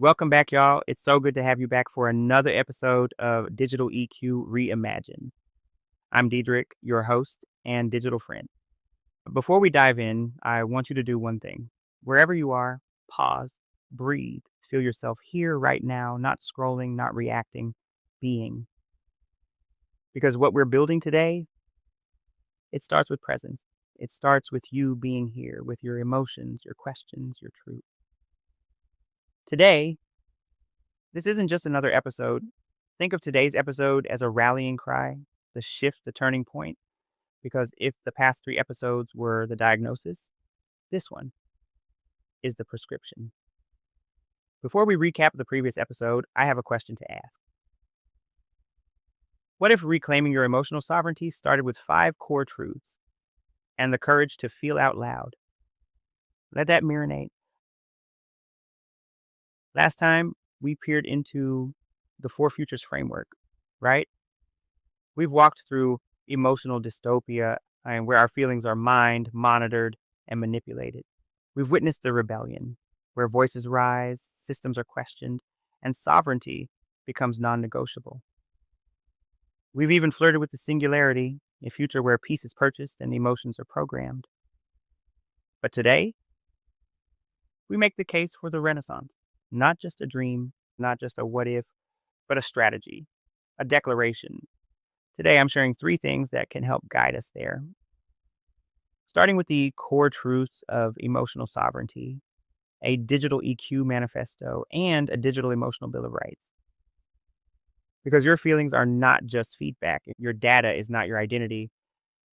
Welcome back, y'all. It's so good to have you back for another episode of Digital EQ Reimagined. I'm Diedrich, your host and digital friend. Before we dive in, I want you to do one thing. Wherever you are, pause, breathe, feel yourself here right now, not scrolling, not reacting, being. Because what we're building today, it starts with presence. It starts with you being here, with your emotions, your questions, your truth. Today, this isn't just another episode. Think of today's episode as a rallying cry, the shift, the turning point, because if the past 3 episodes were the diagnosis, this one is the prescription. Before we recap the previous episode, I have a question to ask. What if reclaiming your emotional sovereignty started with 5 core truths and the courage to feel out loud? Let that marinate. Last time, we peered into the 4 futures framework, right? We've walked through emotional dystopia and where our feelings are mined, monitored, and manipulated. We've witnessed the rebellion, where voices rise, systems are questioned, and sovereignty becomes non-negotiable. We've even flirted with the singularity, a future where peace is purchased and emotions are programmed. But today, we make the case for the Renaissance. Not just a dream, not just a what if, but a strategy, a declaration. Today, I'm sharing 3 things that can help guide us there. Starting with the core truths of emotional sovereignty, a Digital EQ Manifesto, and a Digital Emotional Bill of Rights. Because your feelings are not just feedback, your data is not your identity,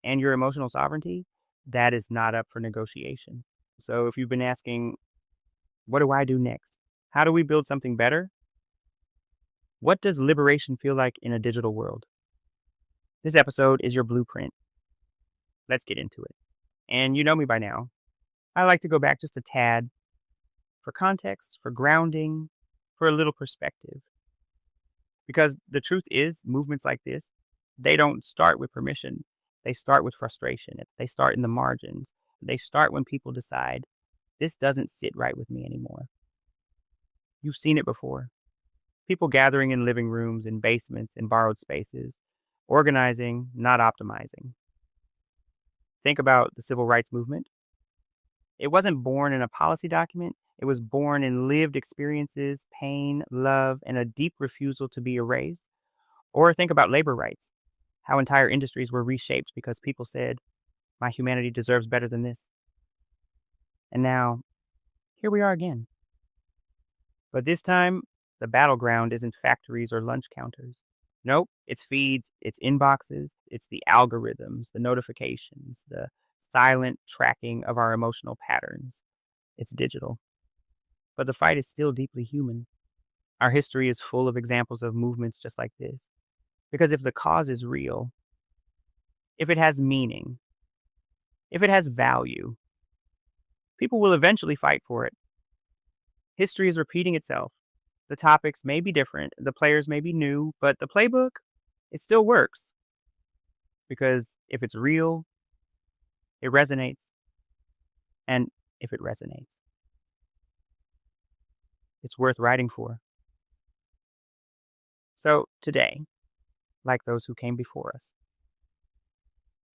and your emotional sovereignty, that is not up for negotiation. So if you've been asking, what do I do next? How do we build something better? What does liberation feel like in a digital world? This episode is your blueprint. Let's get into it. And you know me by now. I like to go back just a tad for context, for grounding, for a little perspective. Because the truth is, movements like this, they don't start with permission. They start with frustration. They start in the margins. They start when people decide, this doesn't sit right with me anymore. You've seen it before. People gathering in living rooms, in basements, in borrowed spaces, organizing, not optimizing. Think about the civil rights movement. It wasn't born in a policy document. It was born in lived experiences, pain, love, and a deep refusal to be erased. Or think about labor rights, how entire industries were reshaped because people said, my humanity deserves better than this. And now, here we are again. But this time, the battleground isn't factories or lunch counters. Nope, it's feeds, it's inboxes, it's the algorithms, the notifications, the silent tracking of our emotional patterns. It's digital. But the fight is still deeply human. Our history is full of examples of movements just like this. Because if the cause is real, if it has meaning, if it has value, people will eventually fight for it. History is repeating itself. The topics may be different, the players may be new, but the playbook, it still works. Because if it's real, it resonates. And if it resonates, it's worth writing for. So today, like those who came before us,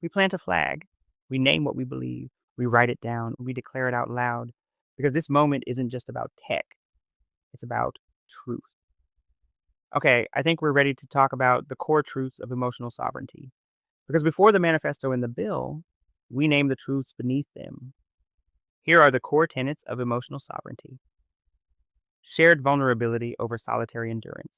we plant a flag. We name what we believe. We write it down. We declare it out loud. Because this moment isn't just about tech. It's about truth. Okay, I think we're ready to talk about the core truths of emotional sovereignty. Because before the manifesto and the bill, we name the truths beneath them. Here are the core tenets of emotional sovereignty. Shared vulnerability over solitary endurance.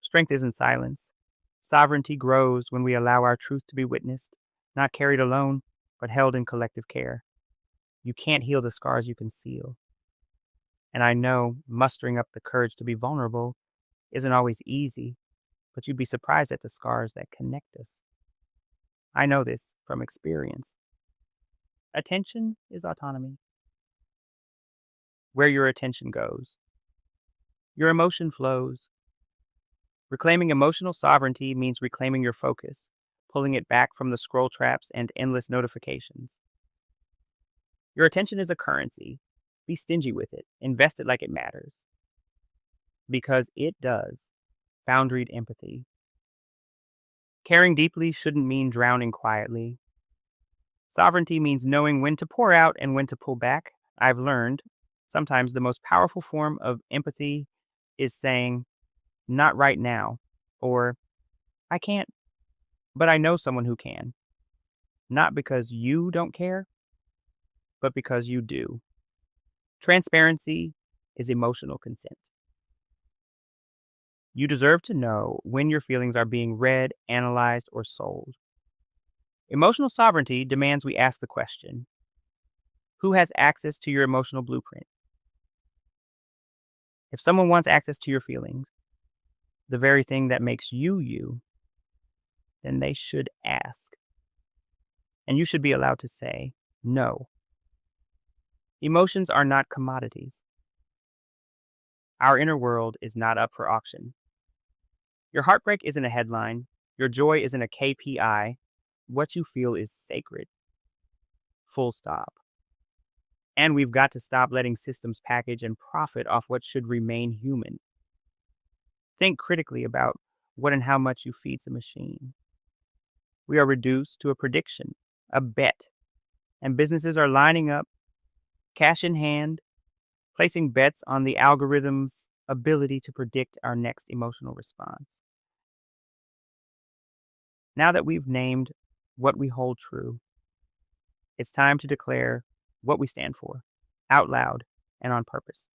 Strength isn't silence. Sovereignty grows when we allow our truth to be witnessed, not carried alone, but held in collective care. You can't heal the scars you conceal. And I know mustering up the courage to be vulnerable isn't always easy, but you'd be surprised at the scars that connect us. I know this from experience. Attention is autonomy. Where your attention goes, your emotion flows. Reclaiming emotional sovereignty means reclaiming your focus, pulling it back from the scroll traps and endless notifications. Your attention is a currency. be stingy with it. Invest it like it matters. Because it does. Boundaried empathy. Caring deeply shouldn't mean drowning quietly. Sovereignty means knowing when to pour out and when to pull back. I've learned sometimes the most powerful form of empathy is saying, not right now, or I can't, but I know someone who can. Not because you don't care, but because you do. Transparency is emotional consent. You deserve to know when your feelings are being read, analyzed, or sold. Emotional sovereignty demands we ask the question, who has access to your emotional blueprint? If someone wants access to your feelings, the very thing that makes you you, then they should ask. And you should be allowed to say no. Emotions are not commodities. Our inner world is not up for auction. Your heartbreak isn't a headline. Your joy isn't a KPI. What you feel is sacred. Full stop. And we've got to stop letting systems package and profit off what should remain human. Think critically about what and how much you feed the machine. We are reduced to a prediction, a bet, and businesses are lining up, cash in hand, placing bets on the algorithm's ability to predict our next emotional response. Now that we've named what we hold true, it's time to declare what we stand for, out loud and on purpose.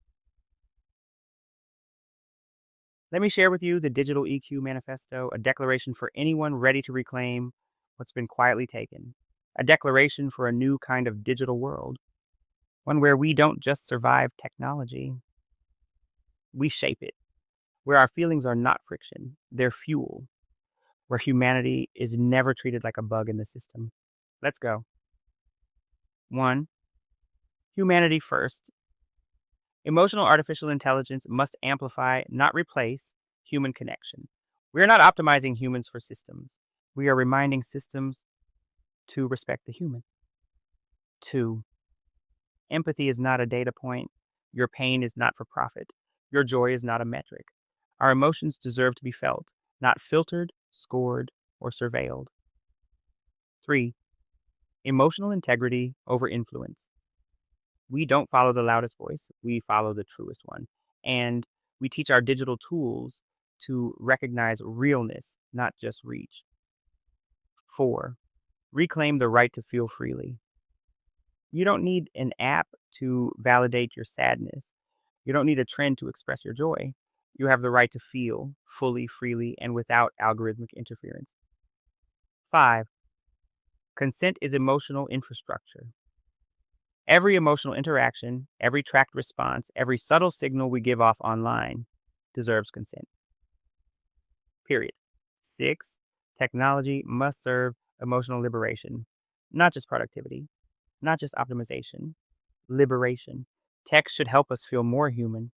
Let me share with you the Digital EQ Manifesto, a declaration for anyone ready to reclaim what's been quietly taken, a declaration for a new kind of digital world, one where we don't just survive technology, we shape it, where our feelings are not friction, they're fuel, where humanity is never treated like a bug in the system. Let's go. 1. Humanity first. Emotional artificial intelligence must amplify, not replace, human connection. We are not optimizing humans for systems. We are reminding systems to respect the human. 2. Empathy is not a data point. Your pain is not for profit. Your joy is not a metric. Our emotions deserve to be felt, not filtered, scored, or surveilled. 3. Emotional integrity over influence. We don't follow the loudest voice, we follow the truest one. And we teach our digital tools to recognize realness, not just reach. 4. Reclaim the right to feel freely. You don't need an app to validate your sadness. You don't need a trend to express your joy. You have the right to feel fully, freely, and without algorithmic interference. 5. Consent is emotional infrastructure. Every emotional interaction, every tracked response, every subtle signal we give off online deserves consent. Period. 6. Technology must serve emotional liberation, not just productivity, not just optimization, liberation. Tech should help us feel more human,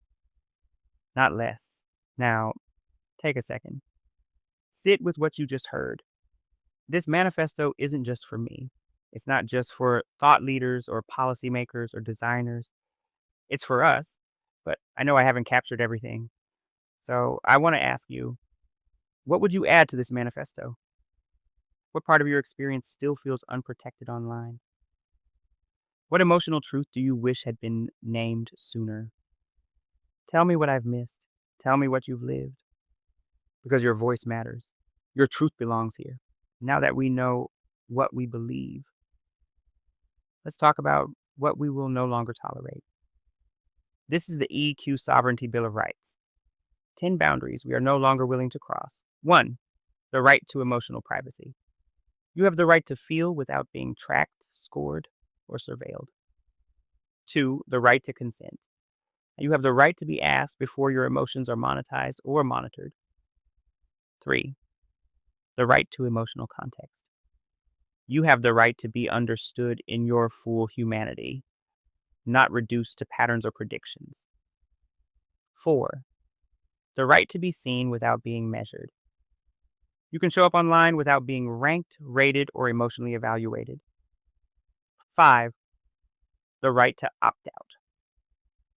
not less. Now, take a second. Sit with what you just heard. This manifesto isn't just for me. It's not just for thought leaders or policymakers or designers. It's for us, but I know I haven't captured everything. So I want to ask you, what would you add to this manifesto? What part of your experience still feels unprotected online? What emotional truth do you wish had been named sooner? Tell me what I've missed. Tell me what you've lived. Because your voice matters. Your truth belongs here. Now that we know what we believe, let's talk about what we will no longer tolerate. This is the EQ Sovereignty Bill of Rights. 10 boundaries we are no longer willing to cross. 1. The right to emotional privacy. You have the right to feel without being tracked, scored, or surveilled. 2. The right to consent. You have the right to be asked before your emotions are monetized or monitored. 3. The right to emotional context. You have the right to be understood in your full humanity, not reduced to patterns or predictions. 4. The right to be seen without being measured. You can show up online without being ranked, rated, or emotionally evaluated. 5. The right to opt out.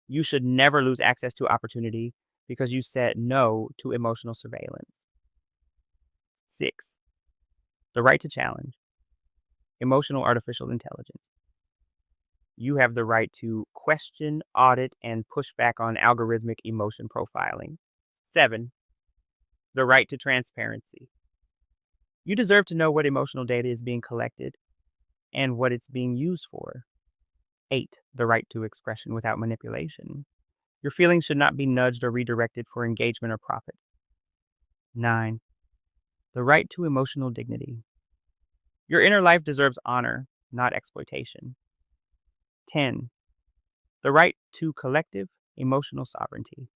You should never lose access to opportunity because you said no to emotional surveillance. 6. The right to challenge. Emotional artificial intelligence. You have the right to question, audit, and push back on algorithmic emotion profiling. 7. The right to transparency. You deserve to know what emotional data is being collected and what it's being used for. 8. The right to expression without manipulation. Your feelings should not be nudged or redirected for engagement or profit. 9. The right to emotional dignity. Your inner life deserves honor, not exploitation. 10. The right to collective emotional sovereignty.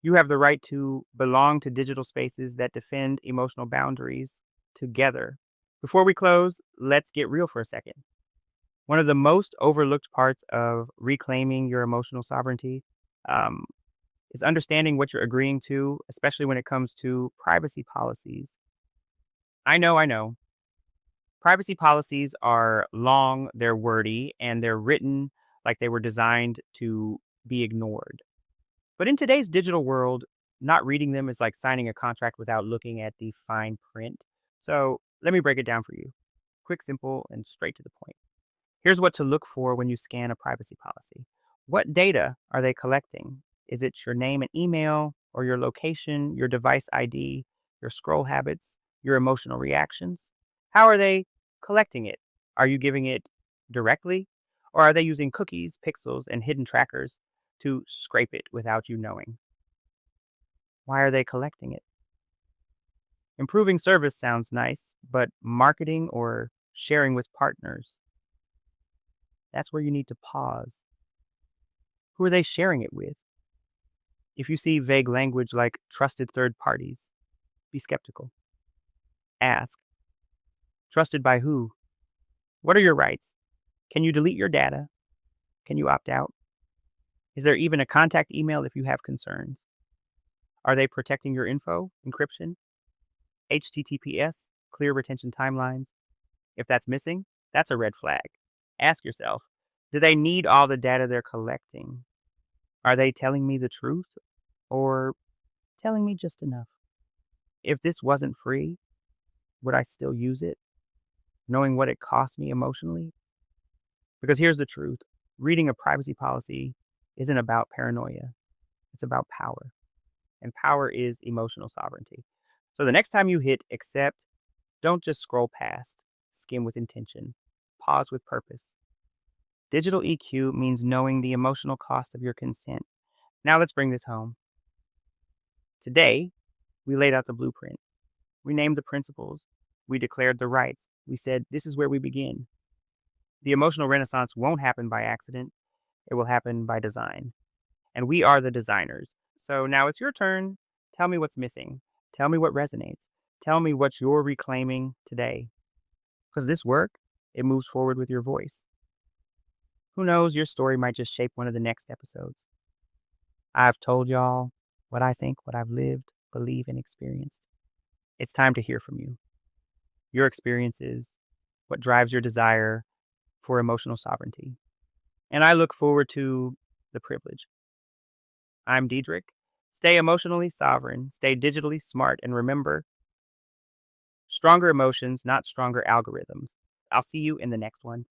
You have the right to belong to digital spaces that defend emotional boundaries together. Before we close, let's get real for a second. One of the most overlooked parts of reclaiming your emotional sovereignty is understanding what you're agreeing to, especially when it comes to privacy policies. I know. Privacy policies are long, they're wordy, and they're written like they were designed to be ignored. But in today's digital world, not reading them is like signing a contract without looking at the fine print. So let me break it down for you. Quick, simple, and straight to the point. Here's what to look for when you scan a privacy policy. What data are they collecting? Is it your name and email, or your location, your device ID, your scroll habits, your emotional reactions? How are they collecting it? Are you giving it directly? Or are they using cookies, pixels, and hidden trackers to scrape it without you knowing? Why are they collecting it? Improving service sounds nice, but marketing or sharing with partners, that's where you need to pause. Who are they sharing it with? If you see vague language like trusted third parties, be skeptical. Ask, trusted by who? What are your rights? Can you delete your data? Can you opt out? Is there even a contact email if you have concerns? Are they protecting your info, encryption, HTTPS, clear retention timelines? If that's missing, that's a red flag. Ask yourself, do they need all the data they're collecting? Are they telling me the truth or telling me just enough? If this wasn't free, would I still use it, knowing what it cost me emotionally? Because here's the truth. Reading a privacy policy isn't about paranoia. It's about power. And power is emotional sovereignty. So the next time you hit accept, don't just scroll past. Skim with intention. Pause with purpose. Digital EQ means knowing the emotional cost of your consent. Now let's bring this home. Today, we laid out the blueprint. We named the principles. We declared the rights. We said, this is where we begin. The emotional renaissance won't happen by accident. It will happen by design. And we are the designers. So now it's your turn. Tell me what's missing. Tell me what resonates. Tell me what you're reclaiming today. Because this work, it moves forward with your voice. Who knows, your story might just shape one of the next episodes. I've told y'all what I think, what I've lived, believe, and experienced. It's time to hear from you. Your experiences, what drives your desire for emotional sovereignty. And I look forward to the privilege. I'm Diedrich. Stay emotionally sovereign, stay digitally smart, and remember, stronger emotions, not stronger algorithms. I'll see you in the next one.